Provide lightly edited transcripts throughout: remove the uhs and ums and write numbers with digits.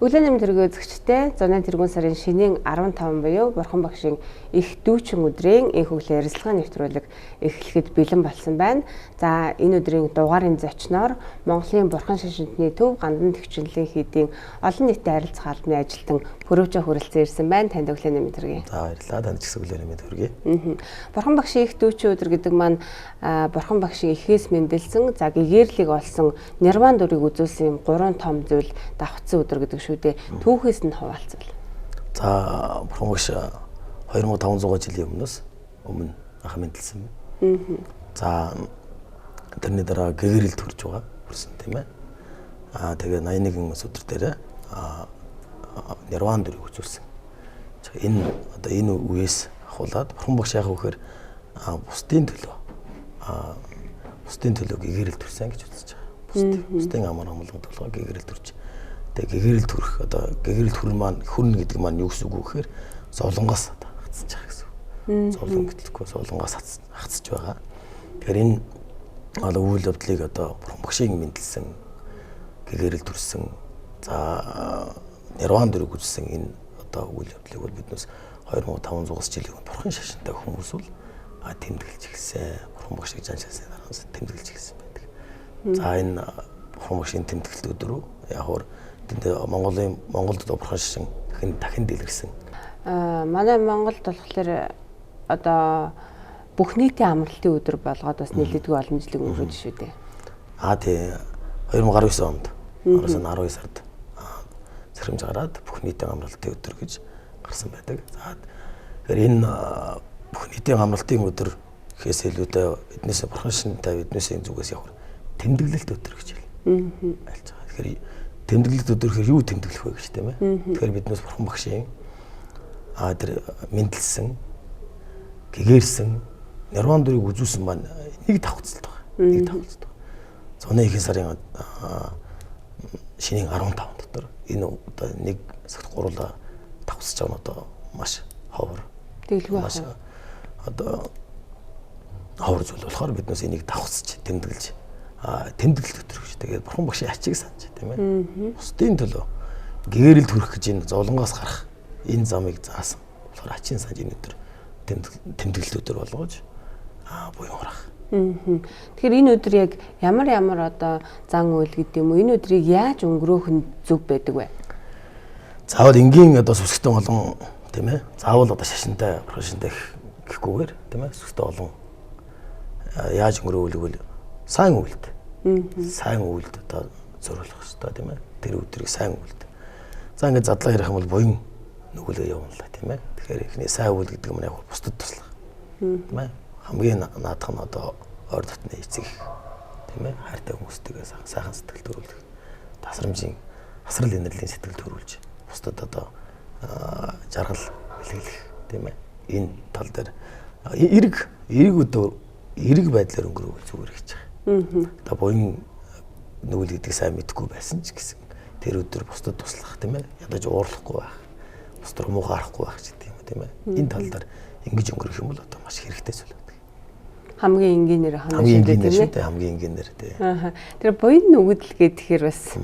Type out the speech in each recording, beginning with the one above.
Өглөөний мэнд төргийн үзэгчтэй Зуны тэргуун сарын шинийн 15 буюу Бурхан багшийн их дүүчин өдрийн энх өглөө ярилцлага нэвтрүүлэг эхлэхэд бэлэн болсон байна. За энэ өдрийн дугаарын зочноор Монголын Бурхан шашинтны төв Гандан төвчнлийн хийдийн олон нийтэд харилцах албаны ажилтан Пүрэвжа хүрэлцэн ирсэн байна. Танд өглөөний мэнд төргий. За баярлалаа. Танд ч гэсэн өглөөний мэнд төргий. Бурхан багшийн их дүүчин өдөр гэдэг маань Бурхан багшийн эхээс мэндэлсэн, за гэгэрлэг олсон нирван дүрийг үзүүлсэн 3 том зүйл давхцсан өдөр гэдэг шүү дээ. Түүхээс нь хуваалцвал. За Бурхан багш 2500 жилийн өмнө анх мэндэлсэн байна. За тэрний дараа гэгэрэл төрж байгаа хүрсэн тийм ээ. Тэгээ 81 өдөр дээр нирван дүрийг үзүүлсэн. Энэ одоо энэ үеэс ахуулаад Бурхан багш яг вөхөр бусдын төлөө гэгэрэл төрсөн гэж үзэж байгаа. Бусдын амар амгалан толгой гэгэрэл төрж. Тэгээ гэгэрэл төрөх одоо гэгэрэл төрн маань хүрнэ гэдэг маань юу гэсэн үг вэ гэхээр зовлонгоос хатсаж байгаа гэсэн үг. Зовлон гэтлэхгүй зовлонгоос хатсаж байгаа. Тэгэхээр энэ үйл явдлыг одоо Бурхан багшийн мэндэлсэн гэгэрэл төрсөн. За нирван дүрийг үзсэн энэ одоо үйл явдлыг бол биднээс 2500 жилийн өмнө Бурхан шашинтай хүмүүс бол тэмдэглэж ирсэн. Бурхан багшийг жаншаасны дараанаас тэмдэглэж ирсэн байдаг. За энэ Бурхан багшийн тэмдэглэлт өдрөө яг хоор Монголд Бурхан шашин дахин дэлгэрсэн. Манай Монголд болохоор одоо бүх нийтийн амралтын өдөр болгоод бас нэлээдгүй олон жилийн өмнө шүү дээ. Тий 2019 онд 12 сард цэрэмж гараад бүх нийтийн амралтын өдөр гэж гарсан байдаг. За тэгэхээр энэ бүх нийтийн амралтын өдөр гэхээс илүүтэй эднээс Бурхан шашинтай эднээс зүгээс явах тэмдэглэлт өдөр гэж айлж байгаа. Тэгэхээр тэмдэглэлт өдөр гэхээр юу тэмдэглэх вэ гэж тийм ээ. Тэгэхээр биднээс Бурхан багшийн тэр мэндэлсэн гэгэрсэн нирван дүрийг үзүүлсэн маань нэг давхцалт байгаа. Нэг давхцалт байгаа. Зуны ихэнх сарын шинийн 15 дотор энэ одоо нэг сагт гурлаа давхцаж байгаа нь одоо маш ховор. Тэглгүй маш одоо ховор зүйл болохоор биднээс энийг давхцаж тэмдэглэж тэмдэглэлт өдөр гэж. Тэгээд Бурхан багшийн ачиг санаж тийм ээ. Бусдын төлөө гэгэрэл төрөх гэж энэ зовлонгоос гарах энэ замыг заасан. Тэгэхээр ачийн санаж энэ өдөр тэмдэглэлт өдөр болгож буян гарах. Тэгэхээр энэ өдөр яг ямар одоо зан үйл гэдэг юм уу? Энэ өдрийг яаж өнгөрөөх нь зөв байдаг вэ? Заавал энгийн одоо сүсгтэн олон тийм ээ. Заавал одоо шашинтай Бурхан гэхгүйгээр тийм ээ. Сүсгтэн олон яаж өнгөрөөлөг вэ? Сайн үйлд. Сайн үйлд одоо зориулах хэрэгтэй тийм ээ. Тэр өдрийг сайн үйлд. За ингээд задлаа ярих юм бол буян нүгэлээ явууллаа тийм ээ. Тэгэхээр ихний сайн үйл гэдэг нь яг бусдад туслах. Тийм ээ. Хамгийн наадах нь одоо ойр дотны эцэг тийм ээ. Хайртай хүмүүстэйгээ сайхан сэтгэл төрүүлэх. Тасрамжийн асрал инэрлийн сэтгэл төрүүлж бусдад одоо жаргал илэрхийлэх тийм ээ. Энэ тал дээр эрэг байдлаар өнгөрөөвөл зүгээр гэж байгаа. Одоо буян нүгэл гэдэг сайн мэдгүй байсан ч гэсэн тэр өдөр бусдад туслах тийм ээ. Ядаж уурлахгүй байх. Бусдад муухай харахгүй байх ч тийм ээ. Энэ тал дээр ингэж өнгөрөх юм бол одоо маш хэрэгтэй зүйл байдаг. Хамгийн энгийнээр хамгийн энгийнээр тий. Тэр буян нүгэл гэхээр бас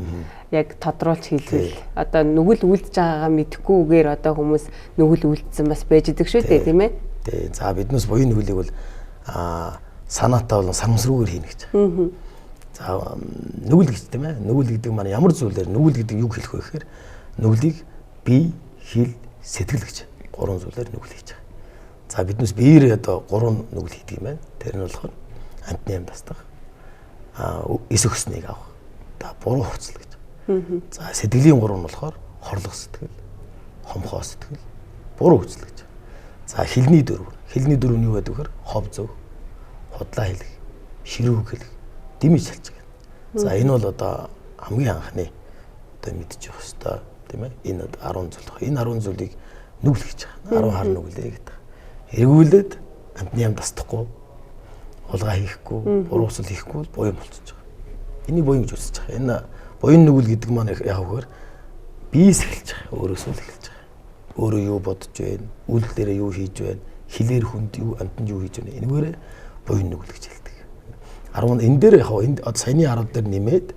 яг тодруулж хэлвэл одоо нүгэл үлдэж байгаагаа мэдхгүйгээр одоо хүмүүс нүгэл үлдсэн бас байж идэг шүү дээ тийм ээ. Тий. За биднээс буян нүгэлийг бол санаатай болон санамсруугаар хийнэ гэж. За нүгэл гэж тийм ээ. Нүгэл гэдэг маань ямар зүйлээр нүгэл гэдэг юу хэлэх вэ гэхээр нүглийг бие, хэл, сэтгэл гэж 3 зүйлээр нүгэл хийж байгаа. За биднээс биеэр одоо 3 нүгэл хийдэг юм байна. Тэр нь болохоор амтны ам тасдах. Эс өгснгийг авах. За буруу хуцал гэж. За сэтгэлийн 3 нь болохоор хорлох сэтгэл, хомхоо сэтгэл, буруу хүчил гэж. За хэлний 4. Хэлний 4 нь юу гэдэг вэ гэхээр хов зөв, худлаа хэлэх, ширүүг хэлэх, дэмий шалчих. За энэ бол одоо хамгийн анхны одоо мэдчих хэвээр тийм ээ. Энэ 10 зүйл. Энэ 10 зүйлийг нүгэл гэж байгаа. 10 хар нүгэлээ гэдэг. Эргүүлээд амтны ам тасдахгүй, улгаа хийхгүй, буруу хүсэл хийхгүй буян болчихж байгаа. Энийг буян гэж үзэж байгаа. Энэ буян нүгэл гэдэг маань яг хөөр биес эхэлж байгаа. Өөрөөсөө л эхэлж байгаа. Өөрөө юу бодож байна, үйлдэл дээрээ юу хийж байна, хилээр хүнд юу, амтнд юу хийж байна. Энэгээр буян нүгэл гэж хэлдэг. 10 энэ дээр яг саяны 10 дээр нэмээд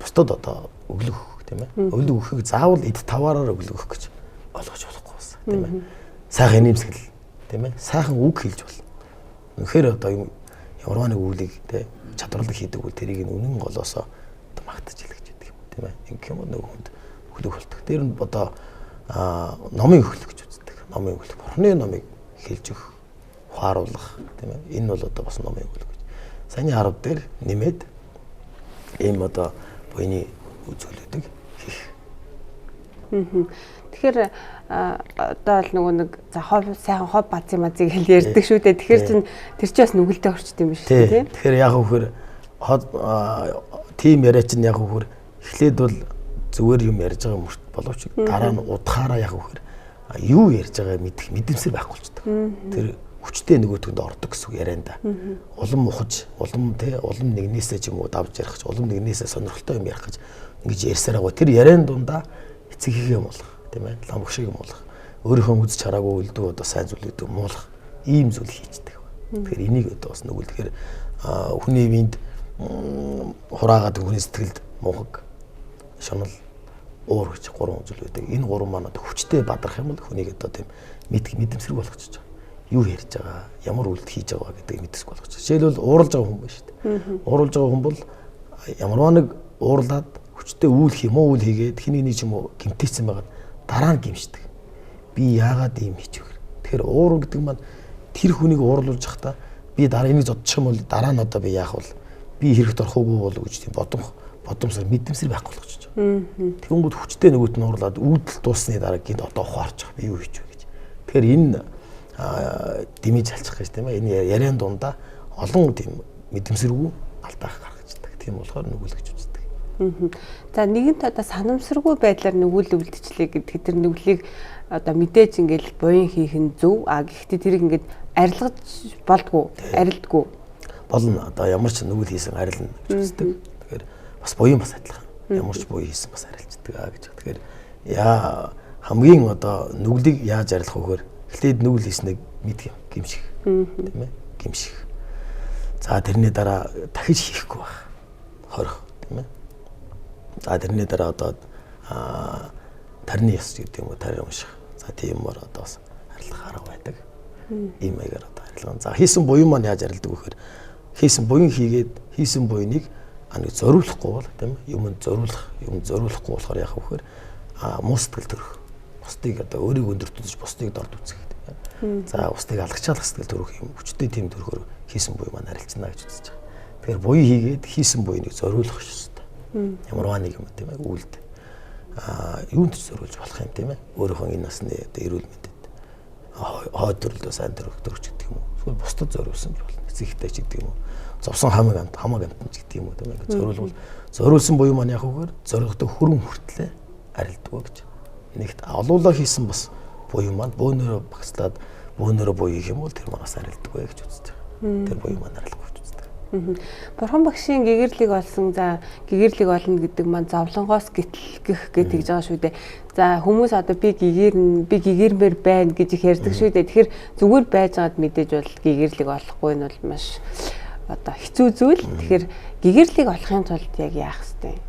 бусдад одоо өглөх тийм ээ. Өвлөг өгөхийг заавал эд таваараар өвлөг өгөх гэж ойлгож болохгүй байна тийм ээ. Сайхан нэмсгэл тийм ээ. Сайхан үг хэлж болно. Үнэхээр одоо ямар нэг өвлийг тийм чадварлаг хийдэг бол тэрийг үнэн голоосоо магтаж хэлгэж байдаг юм тийм ээ. Ингэх юм нөгөө хүнд өглөг болдог. Тэр нь одоо номын өглөг гэж үздэг. Номын өглөг. Бурхны номыг хэлж өгөх, ухааруулах тийм ээ. Энэ бол одоо бас номын өглөг гэж. Саяны 10 дээр нэмээд ийм одоо буйны үзүүлэлтийг хийх. Тэгэхээр одоо л нөгөө нэг за сайхан хов базын мазыг хэл ярьдаг шүү дээ. Тэгэхээр чин тэр чинь бас нүгэлтэд орчт юм биш үү тийм. Тэгэхээр яг хөхөр тим яриа чинь яг хөхөр эхлээд бол зүгээр юм ярьж байгаа мөрт боловч дараа нь удахаараа яг хөхөр юу ярьж байгаа мэдэх мэдрэмсэр байхгүй болчихдог. Тэр хүчтэй нөгөөтөнд ордог гэсэн ярианда. Улам ухаж, улам нэгнээсээ ч юм уу давж ярих гэж, улам нэгнээсээ сонирхолтой юм ярих гэж ингэж ярьсаар байгаа. Тэр яриан дундаа эцэг хийгээ юм болох, тийм ээ? Лам шиг юм болох. Өөрийнхөө үзэж хараагүй үлдүү одоо сайн зүйл гэдэг муулах ийм зүйл хийждэг. Тэгэхээр энийг одоо бас нөгөө тэгэхээр хүний биед хураагаад хүний сэтгэлд мунхаг, шунал, уур гэж гурван зүйл байдаг. Энэ гурван маань одоо хүчтэй бадрах юм бол хүнийг одоо тийм мэдрэмсрэг болгочихж байгаа. Юу ярьж байгаа, ямар үйлдэл хийж байгаа гэдгийг мэдэхгүй болгочих. Жишээлбэл уурлж байгаа хүн байна шүү дээ. Уурлж байгаа хүн бол ямарваа нэг уурлаад хүчтэй үйл муу үйл хийгээд хэнийг ч юм уу гэмтээсэн байгаад дараа нь гимшдэг. Би яагаад ийм хийж вэ? Тэгэхээр уур гэдэг маань тэр хүнийг уурлуулж захта би дараа энийг зодчих юм бол дараа нь одоо би яах вэ? Би хэрэгт орох уугүй болов гэж тийм бодомсор мэдрэмсэр байхгүй болгочих. Тэгэнгүүт хүчтэй нөгөөт нь уурлаад үүдэл дуусны дараа гинт одоо ухаарч байгаа. Би юу хийж вэ гэж. Тэгэхээр энэ дэмэж алчих гэж тийм ээ. Энэ яриан дундаа олон тийм мэдрэмсэргүй алдаах гаргаждаг. Тийм болохоор нүгэл гэж үздэг. За нэгэнт одоо санамсаргүй байдлаар нүгэл үлдчихлээ гэдэг тэр нүглийг одоо мэдээж ингээл буян хийх нь зөв. Гэхдээ тэрийг ингээд арилгаж болдгоо, арилдггүй. Болно. Одоо ямар ч нүгэл хийсэн арилна гэж үздэг. Тэгэхээр бас буян бас адилхан. Ямар ч буян хийсэн бас арилждаг гэж. Тэгэхээр хамгийн одоо нүглийг яаж арилгах вэ гэхээр эхлээд нүгэл хийснийг мэдэх юм, гимших. Тийм ээ? Гимших. За тэрний дараа дахиж хийхгүй байх. Хорих, тийм ээ? За тэрний дараа одоо тарны ёс гэдэг юм уу, тарь унших. За тиймээр одоо бас арилгах арга байдаг. Ийм маягаар одоо арилгана. За хийсэн буян маань яаж арилдаг вэ гэхээр хийсэн буян хийгээд хийсэн буяныг нэг зориулахгүй бол тийм ээ? Юмд зориулахгүй болохоор яах вэ гэхээр муу сэтгэл төрөх. Бусдыг одоо өөрийг өндөртөж бусдыг дорд үзэх гэдэг. За бусдыг алгачаалах сэтгэл төрөх юм хүчтэй тийм төрхөөр хийсэн буян маань арилжна гэж үзэж байгаа. Тэгэхээр буян хийгээд хийсэн буяныг зориулах ёстой. Ямарваа нэг юм тийм ээ үйлд юунд ч зориулж болох юм тийм ээ. Өөрийнхөө энэ насны одоо эрүүл мэндэд хойд төрлөө сайн төрөх гэдэг юм уу. Эсвэл бусдад зориулсан ч болно. Эцэгтэй ч гэдэг юм уу. Зовсон хамаг амтан ч гэдэг юм уу тийм ээ. Зориулсан буян маань яг үгээр зоригтой хүрэн хүртлээ арилддаг гэж. Нэгт олуулаа хийсэн бас буян маань бөөнөрөө багслаад бөөнөрөө буян хийх юм бол тэр манаас арилддаг вэ гэж үздэг. Тэр буян маань арилддаг гэж үздэг. Бурхан багшийн гэгэрлийг олсон за гэгэрлийг олно гэдэг маань зовлонгоос гэтлгэх гэж байгаа шүү дээ. За хүмүүс одоо би гэгэрмээр байна гэж их ярьдаг шүү дээ. Тэгэхээр зүгээр байж байгаад мэдээж бол гэгэрлийг олохгүй нь бол маш одоо хэцүү зүйл. Тэгэхээр гэгэрлийг олохын тулд яг яах ёстой юм?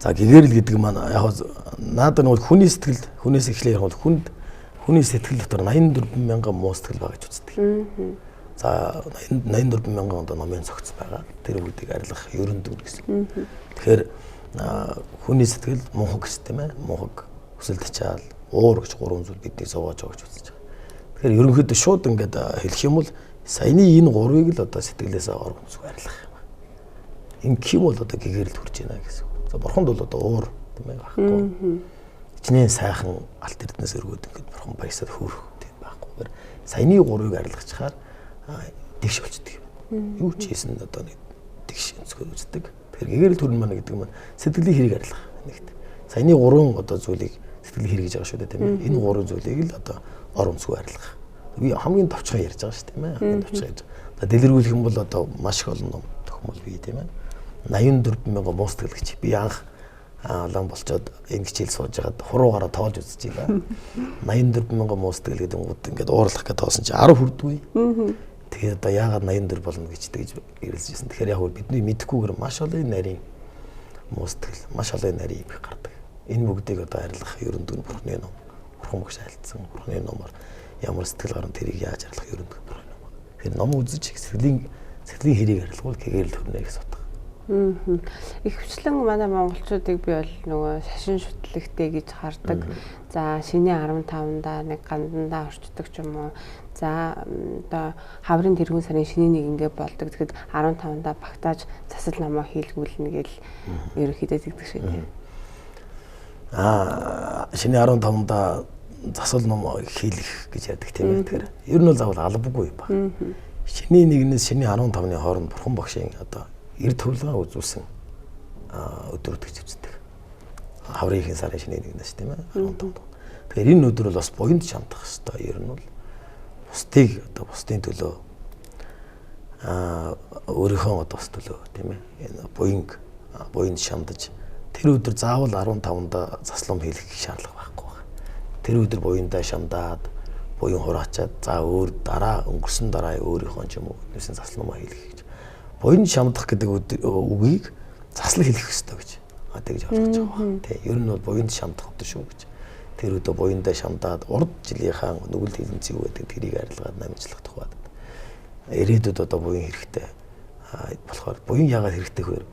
За гэгэрэл гэдэг маань яг наадад нэг хүний сэтгэлд хүнээс эхлэх юм бол хүний сэтгэл дотор 84 мянган муу сэтгэл байгаа гэж үздэг. За 84 мянган одоо номын цогц байгаа. Тэр үгдийг арилгах ерөн дүр гэсэн. Тэгэхээр хүний сэтгэл мунхаг гэсэн тийм ээ. Мунхаг, хүсэл тачаал, уур гэж гурван зүйл бидний зовоож байгаа гэж үзэж байгаа. Тэгэхээр ерөнхийдөө шууд ингээд хэлэх юм бол саяны энэ гурвыг л одоо сэтгэлээсээ оргонцгой арилгах юм. Ингэх юм бол одоо гэгэрэл төрж байна гэсэн. Бурханд бол одоо уур тийм ээ байхгүй. Хичнээн сайхан алт эрдэнэс өргөөд ингээд бурхан баясаад хөөрөх тийм байхгүй. Саяны гурвыг арилгачаар тэгш болчдөг юм. Юу ч хийсэн одоо нэг тэгш өнцгөр үздэг. Тэгэхээр гэгэрэл төрн маань гэдэг нь сэтгэлийн хэрэг арилгах нэгт. Саяны гурван одоо зүйлийг сэтгэлийн хэрэг гэж байгаа шүү дээ тийм ээ. Энэ гурван зүйлийг л одоо ор өнцгөр арилгах. Би хамгийн товчхон ярьж байгаа шүү дээ тийм ээ. Хамгийн товчхон ярьж. За дэлгэрүүлэх юм бол одоо маш их олон ном тохиомол бий тийм ээ. 84 мянган муу сэтгэл гэж би анх лам болчоод энэ хичээл сууж байгаад хуруугаараа тоолж үзэж байлаа. 84 мянган муу сэтгэл гэдэг нь ингээд уурлах гэж тоосон чи 10 хүрдгүй. Тэгээд одоо яагаад 84 болно гэж тэгж ирэлжсэн. Тэгэхээр яг бидний мэдэхгүйгээр маш олон нарийн муу сэтгэл, маш олон нарийн их гардаг. Энэ бүгдийг одоо арилгах ерөндөг нь Бурхны ном. Бурхан багш айлтсан Бурхны номоор ямар сэтгэл гарan тэрийг яаж арилгах ерөндөг нь Бурхны ном. Тэгэхээр ном үзэж сэтгэлийн хэрийг арилгавал гэгэрэл төрнө гэж боддог. Ихэвчлэн манай монголчуудыг би бол нөгөө шашин шүтлэгтэй гэж хардаг. За шинэ 15-да нэг гандандаа орчдөг ч юм уу. За одоо хаврын тэргүүн сарын шинэ нэг ингээ болдог. Тэгэхэд 15-да багтааж засал намаа хийлгүүлнэ гэл ерөнхийдөө тэгдэг шиг тийм. Шинэ 15-да засал ном хийлгэх гэж ярьдаг тийм ээ. Тэгэхээр ер нь бол заавал албагүй ба. Шинэ нэгнээс шинэ 15-ны хооронд Бурхан багшийн одоо эрд төвлөгөө үзүүлсэн өдрүүд гэж үздэг. Хаврын сарын шинэ нэгнээс тийм ээ 15. Тэгэхээр энэ өдөр бол бас буянд шамдах хэвээр ер нь бол бусдыг одоо бусдын төлөө өөрийнхөө одоо бас төлөө тийм ээ энэ буянд шамдаж тэр өдөр заавал 15-да заслам хийх шаардлага байхгүй байна. Тэр өдөр буяндаа шамдаад буян хураачаад за өөр дараа өнгөрсөн дараа өөрийнхөө юм уу нэгсэн заслам хийх гэж. Буянд шамдах гэдэг үгийг заслан хэлэх ёстой гэж тэгж ойлгож байгаа. Тэ ер нь бол буянд шамдах өдөр шүү гэж. Тэр өдөө буяндаа шамдаад урд жилийнхаа нүгэл хилэнцэг байдаг тэрийг арилгаад намжлах тухайд. Ирээдүйд одоо буян хэрэгтэй болохоор буян яагаад хэрэгтэй вэ?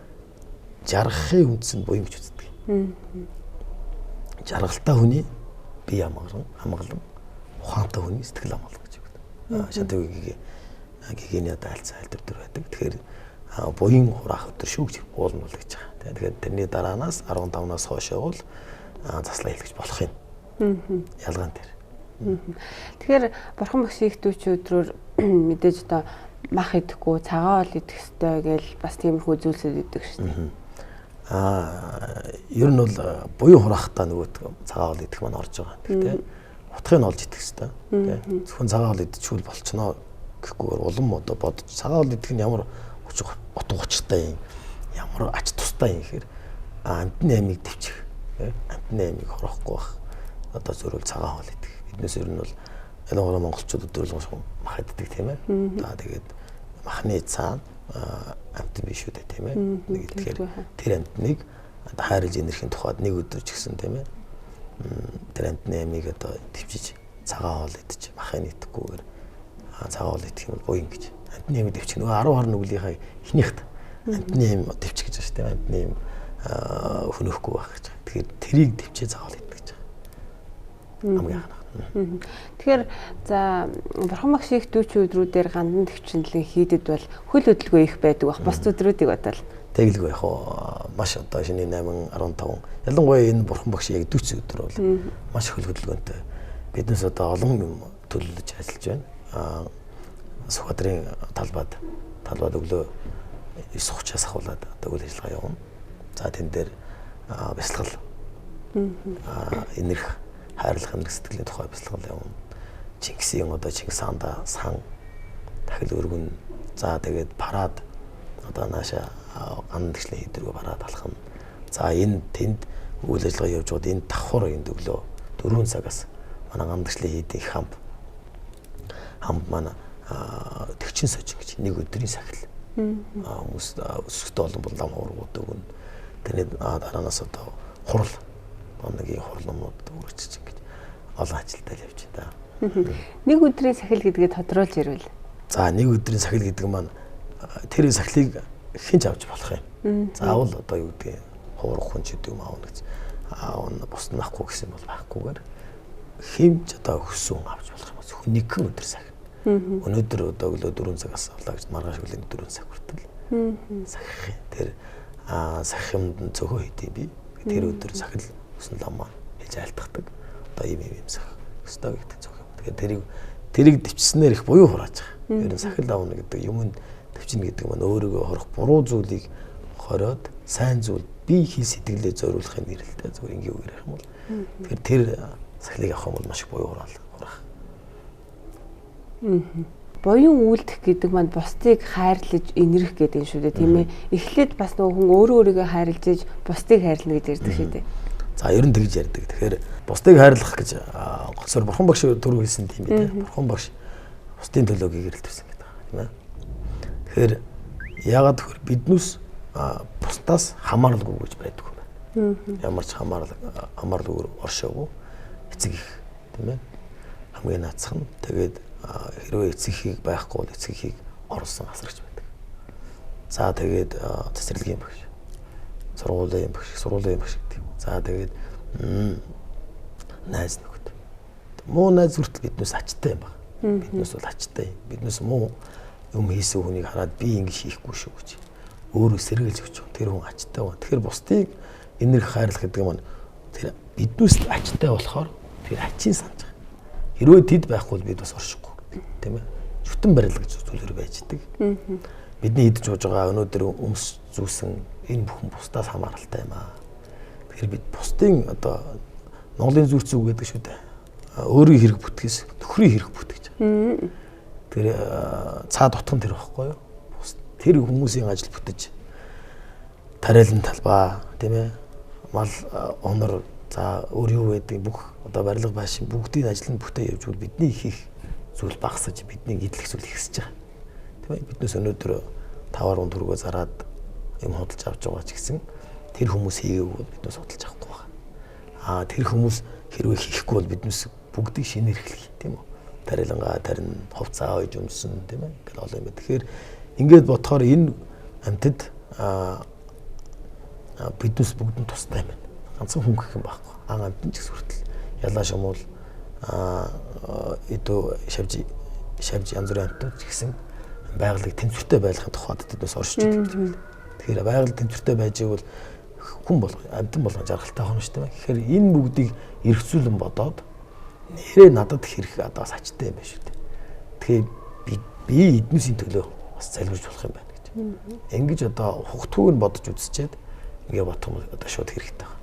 Жаргахын үндс нь буян гэж үздэг. Жаргалтай хүний бие хамгаалан ухаантай хүний сэтгэл хамгаална гэж байна. Шантайгийн гигэний одоо альцсан альтер төр байдаг. Тэгэхээр буян хураах өдөр шүү гэж уулна бол гэж байгаа. Тэгэхээр тэрний дараанаас 15-наас хойшоо бол заслаа хийлгэж болох юм. Ялгаан дээр. Тэгэхээр Бурхан багш ихтүүч өдрөөр мэдээж одоо мах идэхгүй цагаан ол идэх ёстой гэж бас тиймэрхүү зүйлсүүд идэг шүү дээ. Ер нь бол буян хураахтаа нөгөө цагаан ол идэх маань орж байгаа. Гэхдээ утгыг олж идэх ёстой. Зөвхөн цагаан ол идчихвэл болчихноо гэхгүйгээр улам одоо бодож цагаан ол идэх нь ямар утга учиртай юм, ямар ач тустай юм гэхээр амтны аймыг төвчих, амтны аймыг хорохгүй байх. Одоо зөвхөн цагаан хоол идэх. Эднээс ер нь бол ялангуяа монголчууд өдрөлгөн мах иддэг тийм ээ. За тэгээд махны цаана амтны биш үү тийм ээ. Нэг тэгэхээр тэр амтныг одоо хайрлаж энэрхийн тухайд нэг өдөр ч гэсэн тийм ээ. Тэр амтны аймыг одоо төвчиж цагаан хоол идэж махыг идэхгүйгээр цагаан хоол идэх юм бол буян гэж. Амтны аймыг төвчих нөгөө 10 20 нүглийнхаа ихнийхт амтны айм төвчих гэж байна тийм ээ. Амтны айм хөнөхгүй байх гэж. Тэгэхээр тэрийг төвчээ цагаан хоол идэх гэж. Тэгэхээр за Бурхан багш ихтүүч өдрүүдээр гандан төвчнөлийг хийдэд бол хөл хөдөлгөөн их байдаг бах. Бос өдрүүдийг бодвол тэглгүй яг маш одоо шинэ 8 15 ялангуяа энэ Бурхан багш яг дүүц өдөр бол маш хөл хөдөлгөөнтэй. Биднээс одоо олон юм төлөвлөж ажиллаж байна. Сүхбаатарын талбайд өглөө 9:30-аас ахуулаад одоо үйл ажиллагаа явна. За тэн дээр бясалгал энерх хайрлах энерх сэтгэлийн тухай бясалгал явна. Чингисийн одоо Чингис хаанда сан дахил өргөн за тэгээд парад одоо нааша андагшлын хийдэргөө парад алхам. За энэ тэнд үйл ажиллагаа явж байгаад энэ давхар энд өглөө 4 цагаас манай андагшлын хийдийн хамт манай төгчин сожин гэж нэг өдрийн сахил. Хүмүүс өсөлтөө олон бол лам хуургууд өгнө. Тэрний дараанаас одоо хурал банагийн хурламууд үргэлжиж ингэж олон ажилтаа явж байна. Нэг өдрийн сахил гэдгээ тодруулж ирвэл. За нэг өдрийн сахил гэдэг маань тэр сахилыг хинч авч болох юм. Заавал одоо юу гэдэг хуурах хүн ч гэдэг юм аавна гэж. Аав нь бус нахгүй гэсэн бол байхгүйгээр хэмж одоо өссөн авч болох юм. Зөвхөн нэгэн өдөр сахил. Өнөөдөр одоо өглөө 4 цагаас авлаа гэж маргааш өглөө 4 цаг хүртэл. Сахих. Тэр сахих юмд зөвхөн хийдий би. Тэр өдөр сахил өсөн лам маань хийж айлтгадаг. Одоо ийм сахих өстой гэдэг зөвхөн. Тэгэхээр тэрийг төвчснээр их буюу хурааж байгаа. Ер нь сахил авна гэдэг юм төвчнө гэдэг маань өөрийгөө хорох буруу зүйлийг хориод сайн зүйл би хий сэтгэлээ зориулахын нэрэлтэй зүгээр ингээ үгээр ярих юм бол тэгэхээр тэр сахилыг авах юм бол маш их буюу хураах. Буян үйлдэх гэдэг маань бусдыг хайрлаж энэрх гэдэг юм шүү дээ тийм ээ. Эхлээд бас нөгөө хүн өөрийгөө хайрлаж иж бусдыг хайрлна гэж ярьдаг шүү дээ. За ер нь тэгж ярьдаг. Тэгэхээр бусдыг хайрлах гэж гонсоор Бурхан багш түрүү хэлсэн тийм ээ. Бурхан багш бусдын төлөө гэгэрэл тавьсан гэдэг байна тийм ээ. Тэгэхээр яагаад тэгэхээр биднээс бусдаас хамааралгүй гэж байдаг юм байна. Ямар ч хамаарлаггүй оршоогүй эцэг их тийм ээ. Хамгийн наацх нь тэгээд хэрвээ эцэг ихийг байхгүй бол эцэг ихийг оруулсан асрагч байдаг. За тэгээд цэцэрлэгийн багш, сургуулийн багш гэдэг. За тэгээд найз нөхөд. Муу найз хүртэл биднээс ачтай юм байна. Биднээс бол ачтай. Биднээс муу юм хийсэн хүнийг хараад би ингэ хийхгүй шүү гэж. Өөрөө сэргийлж өгч. Тэр хүн ачтай байна. Тэгэхээр бусдыг энэрх хайрлах гэдэг юм. Тэр биднээс ачтай болохоор тэр ачийн санаж байгаа. Хэрвээ тэд байхгүй бол бид бас оршихгүй тийм ээ. Шүтэн барил гэж зүйлэр байж идэг. Бидний идэж ууж байгаа өнөөдөр өмс зүүсэн энэ бүхэн бусдаас хамааралтай юм аа. Тэгэхээр бид бусдын одоо Монголын зүйц үг гэдэг шүү дээ. Өөрийн хэрэг бүтгэс төхрийн хэрэг бүтгэж. Тэр цаа дутхан тэр байхгүй юу? Тэр хүмүүсийн ажил бүтэж тариалан талбай тийм ээ. Мал онор за өөр юу гэдэг бүх одоо барилга байшин бүгдийн ажил нь бүтээ явж бол бидний хийх зүйл багасж бидний идэлх зүйл ихсэж байгаа. Тийм ээ. Биднээс өнөөдөр 5-10 төгрөгөө зараад юм худалдаж авч байгаа ч гэсэн тэр хүмүүс хийгээгүй биднээс худалдаж авахгүй байна. Тэр хүмүүс хэрвээ хийхгүй бол биднээс бүгдийг шинээр эхлэх тийм үү. Тарилангаа тарин хувцаа ойж өмсөн тийм ээ. Ингээл олон юм байна. Тэгэхээр ингээд бодохоор энэ амьтад биднээс бүгд нь тустай юм байна. Ганцхан хүн гэх юм байхгүй. Амьтан ч гэсэн хүртэл ялаа шумуул эдөө шавж янз бүрийн амьтад ч гэсэн байгалыг тэнцвэртэй байлгахын тухайд тэднээс оршиж идэг. Тэгэхээр байгаль тэнцвэртэй байж ивэл хүн болгоо амьтан болгоо жаргалтай хонш тийм ээ. Тэгэхээр энэ бүгдийг эргцүүлэн бодоод нэрээ надад хэрэг одоо сачтай юм байна шүү дээ. Тэгэхээр би эднүсийн төлөө бас залбирч болох юм байна гэж. Ингэж одоо хугтгууг нь бодож үзчихэд ингээ бодох юм одоо шууд хэрэгтэй байна.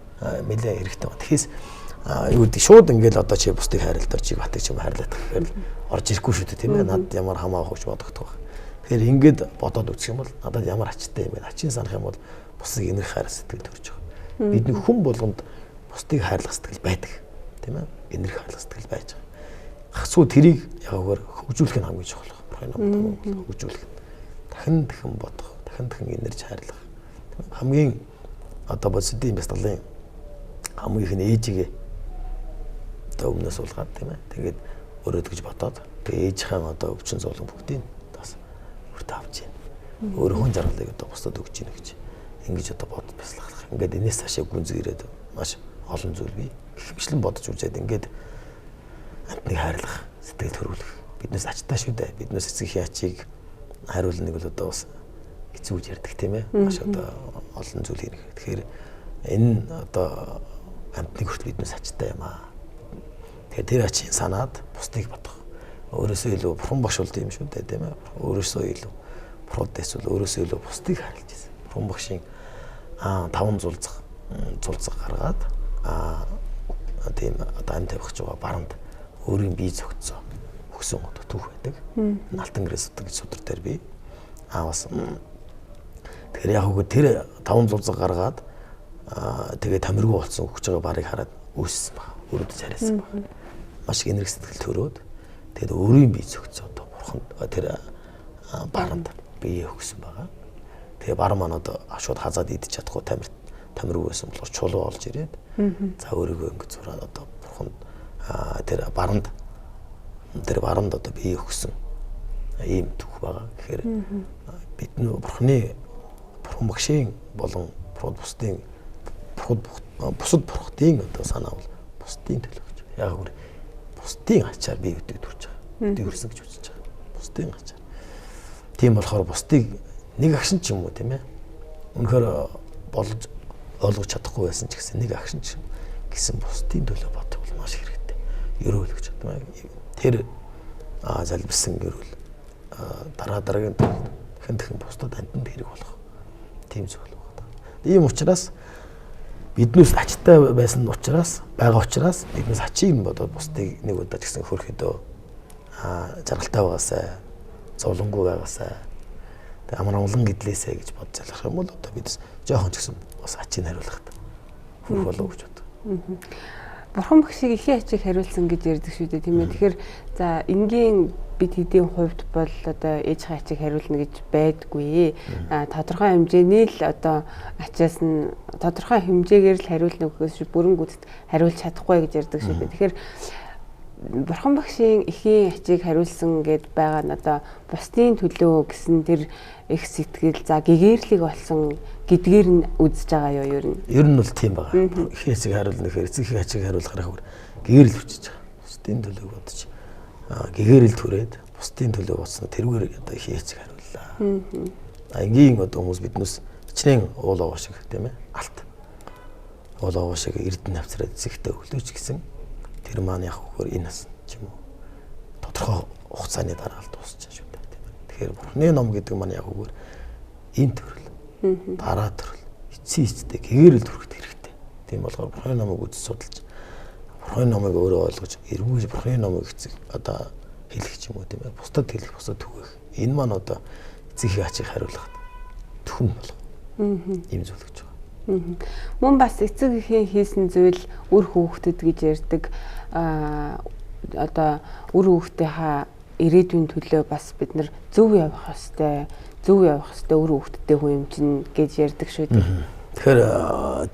Нэлээ хэрэгтэй байна. Тэгэхээс юу гэдэг шууд ингээл одоо чи бусдыг хайрлаа чи батыг ч юм хайрлаад гэхээр орж ирэхгүй шүү дээ тийм ээ. Над ямар хамаа хөвч бодогдох байна. Тэгэхээр ингээд бодоод үзэх юм бол надад ямар ачтай юм бэ? Ачийн санах юм бол бусдыг энэрх хайр сэтгэл төрж байгаа. Бидний хүн болгонд бусдыг хайрлах сэтгэл байдаг. Тийм ээ. Энэрх хайрлах сэтгэл байж байгаа. Хасуу тэрийг яагаар хөгжүүлэх нь хамгийн чухал. Хөгжүүлэх. Дахин бодох, дахин энэрж хайрлах. Хамгийн одоо бодисдын бяцлагын хамгийн их нь ээжигээ одоо өмнөөс суулгаад тийм ээ. Тэгээд өөрөө тэгж бодоод тэгээ ээжийнхэн одоо өвчин зовлон бүгдийг бас хүртэ авч байна. Өөрөө хүн жаргалыг одоо бусдад өгч ийн гэж ингэж одоо бодож бяцлах. Ингээд энэс цаашаа гүнзгий ирээд маш олон зүйл бий. Хэмжлэн бодож үзээд ингээд амтныг хайрлах, сэтгэл төрүүлэх. Биднээс ачтай шүү дээ. Биднээс эцгийн ачийг хариулныг бол одоо бас хэцүү гэж ярьдаг тийм ээ. Маш одоо олон зүйл хийх. Тэгэхээр энэ одоо амтныг хүртэл биднээс ачтай юм аа. Тэгэхээр тэр ачийн санаад бусдыг бодох. Өөрөөсөө илүү бурхан багш болд юм шүү дээ тийм ээ. Өөрөөсөө илүү протест бол өөрөөсөө илүү бусдыг харилж байсан. Бурхан багшийн 5 зулцаг гаргаад тийм одоо амт тавих гэж байгаа баранд өөрийн бие зөгцсөн өгсөн одоо түүх байдаг. Алтан гэрээс гэж судар дээр би бас тэгэхээр яг үгүй тэр 5 зулцаг гаргаад тэгээ тамиргүй болсон өгч байгаа барыг хараад үүссэн баг. Өөрөдөө царайсан баг. Маш их энерги сэтгэл төрөөд тэгээд өөрийн бие зөгцсөн одоо бурхан тэр баранд бие өгсөн байгаа. Тэгээ бар маань одоо шууд хазаад идэж чадахгүй тамиргүй байсан болохоор чулуу олж ирээд за өөрийгөө ингэ зураад одоо бурхан тэр баранд одоо бие өгсөн ийм түүх байгаа. Тэгэхээр бидний бурхан багшийн болон бусдын бусад бурхтын одоо санаа бол бусдын төлөө гэж. Яг үгүй бусдын ачаар бие өдөө төрж байгаа. Өдөө өрсөн гэж үзэж байгаа. Бусдын ачаар. Тийм болохоор бусдыг нэг агшин ч юм уу тийм ээ. Үнэхээр болж ойлгож чадахгүй байсан ч гэсэн нэг агшин ч гэсэн бусдын төлөө бодох бол маш хэрэгтэй. Ерөөл гэж байна. Тэр залбирсан ерөөл дараагийн дахин бусдад амтнд хэрэг болох. Тийм зүйл байна. Ийм учраас биднээс ачтай байсан учраас биднээс ачийг нь бодоод бусдыг нэг удаа ч гэсэн хөрөхөдөө жаргалтай байгаасай, зовлонгүй байгаасай. Тэгээ амралан гэдлээсэ гэж бодож залах юм бол одоо бид жоохон ч гэсэн бас ачийг хариулах хүрх болов гэж бодлоо. бурхан багшийг ихийн ачиг хариулсан гэж ярьдаг шүү дээ тийм ээ. Тэгэхээр за энгийн бид хэдийн хувьд бол одоо ээж хаан ачиг хариулна гэж байдгүй. Тодорхой хэмжээний л одоо ачаас нь тодорхой хэмжээгээр л хариулна гэхээс бүрэнгүүдэд хариулж чадахгүй гэж ярьдаг шүү дээ. Тэгэхээр бурхан багшийн ихийн ачиг хариулсан гэд байгаа нь одоо бусдын төлөө гэсэн тэр их сэтгэл за гэгэрлэг болсон гэдгээр нь үзэж байгаа юу ер нь? Ер нь бол тийм байгаа. Ихийн ачиг хариулна гэхээр эцэг ихийн ачиг хариулахаар хөр гэгэрэл хүчиж байгаа. Бусдын төлөө бодож гэгэрэл түрээд бусдын төлөө бодсон тэрүүгээр одоо ихийн ачиг хариуллаа. Энгийн одоо хүмүүс биднээс хичнээн уулаа шиг тийм ээ алт. Уулаа шиг эрдэнэ навцраад эцэгтэй өглөөч гэсэн тэр маань яг хөр энэ нас ч юм уу тодорхой хугацааны дараа л дуусчихсан шүү дээ тийм ээ. Тэгэхээр бурхны ном гэдэг маань яг хөр энэ төрөл дараа төрөл эцсийн эцтэй гэгэрэл төрөхт хэрэгтэй. Тийм болохоор бурхны номыг үзэж судалж бурхны номыг өөрөө ойлгож эргүүлж бурхны номыг эцэг одоо хэлэх ч юм уу тийм ээ. Бусдад хэлэх бусдад түгэх. Энэ маань одоо эцэг их ачиг хариулахад төхөн болох. Ийм зүйл гэж байгаа. Мөн бас эцэг эхийн хийсэн зүйл үр хүүхдэд гэж ярьдаг одоо үр хүүхдийнхаа ирээдүйн төлөө бас бид нар зөв явах ёстой үр хүүхдэдээ хүн юм чинь гэж ярьдаг шүү дээ. Тэгэхээр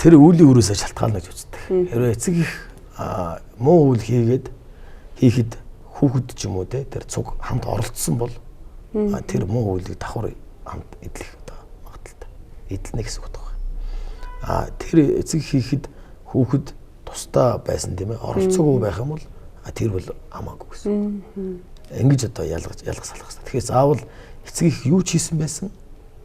тэр үлийн үрээсээ шалтгаална гэж үздэг. Хэрвээ эцэг их муу үйл хийхэд хүүхэд ч юм уу тэр цуг хамт оролцсон бол тэр муу үйлийг давхар хамт эдлэх одоо магадaltaй. Эдлэнэ гэсэн үг байна. Тэр эцэг хийхэд хүүхэд тусдаа байсан тийм ээ оролцоогүй байх юм бол тэр бол хамаагүй гэсэн. Ингэж одоо ялгаж салах хэрэгтэй. Тэгэхээр заавал эцэг их юу ч хийсэн байсан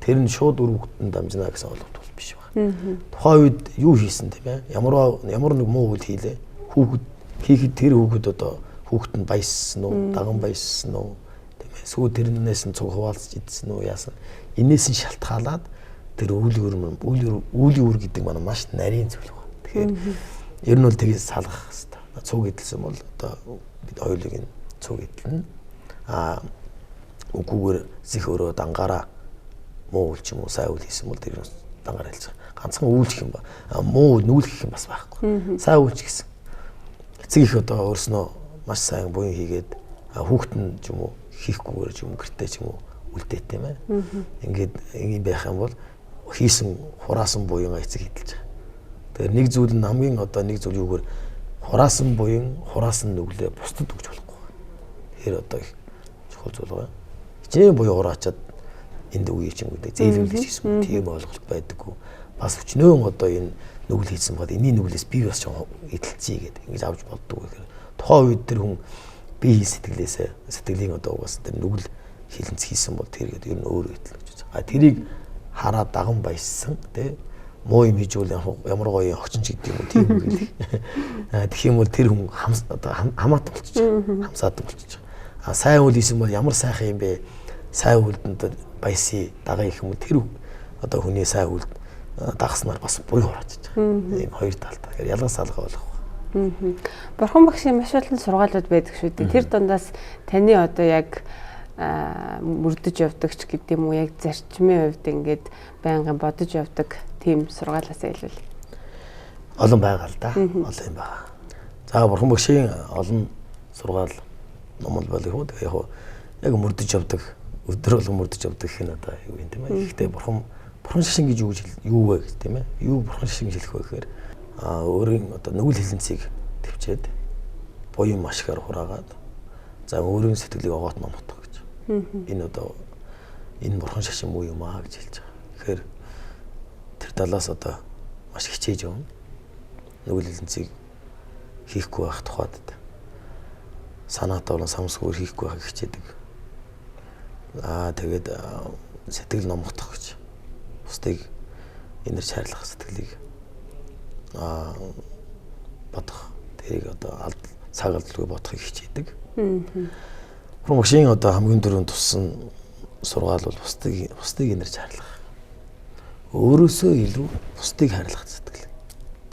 тэр нь шууд үр хүүхдэнд дамжина гэсэн ойлголт бол биш байна. Тухайн үед юу хийсэн тийм ээ ямар нэг муу үйл хийлээ хүүхэд хийхэд тэр хүүхэд одоо хүүхэд нь баяссан уу даган баяссан уу тийм ээ сүү тэрнээс нь цуг хуваалцж идсэн үү яасан энээс нь шалтгаалаад тэр үлийн үр гэдэг маань маш нарийн зүйл байна. Тэгэхээр ер нь бол тгийж салгах хэрэгтэй. Цуг идэлсэн бол одоо бид хоёулыг нь цуг идэлнэ. Үгүйгээр зих өрөө дангаараа муу үйл ч юм уу сайн үйл хийсэн бол тэр дангаараа хэлж байгаа. Ганцхан үйлч юм ба муу нүүлгэх юм бас байхгүй. Сайн үйлч гэсэн. Эцэг их одоо өөрснөө маш сайн буян хийгээд хүүхэд нь ч юм уу хийхгүйгээр ч юм гэртээ ч юм уу үлдээт юм аа. Ингээд ийм байх юм бол хийсэн хураасан буянгаа эцэг хидэлж байгаа. Тэгэхээр нэг зүйл нь хамгийн одоо нэг зүйл юугээр хураасан буян хураасан нүглээ бусдад өгч болохгүй. Тэгэхээр одоо их чухал зүйл байна. Хичнээн буян хураачаад энд үе ч юм уу зээлүүлж хийсэн тийм ойлголт байдаггүй. Бас өчнөөн одоо энэ нүгэл хийсэн бод энэний нүглээс би бас ч эдэлцээ гэдэг ингэж авч болдгоо гэхээр тухайн үед тэр хүн бие сэтгэлийн одоо угаас тэр нүгэл хилэнц хийсэн бол тэр гэдэг ер нь өөр эдэл гэж байна. Тэрийг хараад даган баяссан тий муу юм хийжүүл ямар гоё огчинч гэдэг юм уу тийм үг гэх. Тэгэх юм бол тэр хүн одоо хамаатан болчих. Хамсаадаг болчих. Сайн үйл хийсэн бол ямар сайхан юм бэ? Сайн үйлдэнд баясыг дагаа их юм тэр одоо хүний сайн үйлд дагснаар бас буй хурааж байгаа. Ийм хоёр талтай. Тэгэхээр ялгаж салгаа болох. Бурхан багшийн маш олон сургаалууд байдаг шүү дээ. Тэр дундаас таны одоо яг мөрдөж явдаг ч гэдэг юм уу яг зарчмын хувьд ингээд байнгын бодож явдаг тийм сургаалаас илүүл. Олон байгаа л да. Олон юм байна. За бурхан багшийн олон сургаал ном бол яг мөрдөж явдаг өдөр болгон мөрдөж явдаг гэх нь одоо юу юм тийм ээ. Гэхдээ бурхан шашин гэж юу вэ гэх тийм ээ. Юу бурхан шашин хэлэх вэ гэхээр өөрийн одоо нүгэл хилэнцгийг төвчээд буян машгаар хураагаад за өөрийн сэтгэлийг огоот номтох гэж. Энэ одоо энэ бурхан шашин муу юм аа гэж хэлж байгаа. Тэгэхээр тэр талаас одоо маш хичээж явна. Нүгэл хилэнцгийг хийхгүй байх тухайд санаатай болон самсгүйгээр хийхгүй байхыг хичээдэг. Тэгээд сэтгэл номгох гэж. Бусдыг энэр чарлах сэтгэлийг бодох. Тэрийг одоо цаг алдалгүй бодохыг хичээдэг. Бурхан багшийн одоо хамгийн дөрөв туссан сургаал бол бусдыг энэр чарлах. Өөрөөсөө илүү бусдыг хайрлах сэтгэл.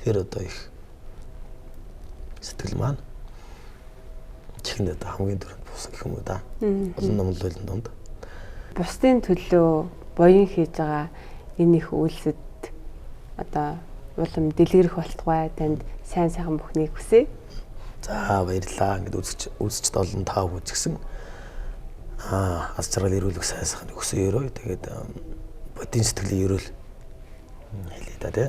Тэр одоо их сэтгэл маань чихэнд одоо хамгийн дөрөв туссан гэх юм уу да. Олон номлолын донд бусдын төлөө буян хийж байгаа энэ их үйлсэд одоо улам дэлгэрэх болтугай танд сайн сайхан бүхнийг хүсье. За баярлалаа. Ингээд үзэж долон тав үзгсэн. Аз жаргал эрүүл сайн сайхан өсөөрөө. Тэгээд бодийн сэтгэлийн эрүүл хэлээ да тий.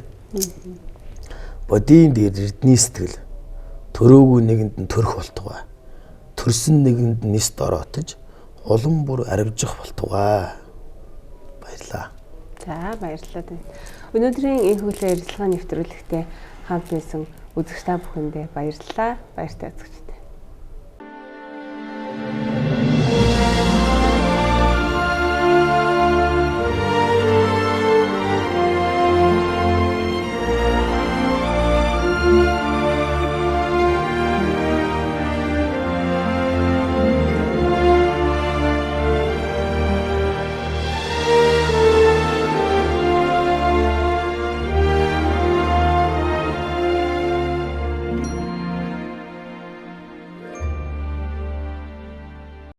Бодийн дээр эрдний сэтгэл төрөөгүй нэгэнд нь төрөх болтугай. Төрсөн нэгэнд нь нэс дороотож улам бүр аривжих болтугай. Баярлалаа. За баярлалаа тань. Өнөөдрийн энэ хөглөө ярилцлага нэвтрүүлэгтээ хамт байсан үзэгч та бүхэндээ баярлалаа. Баяртай үзэгч.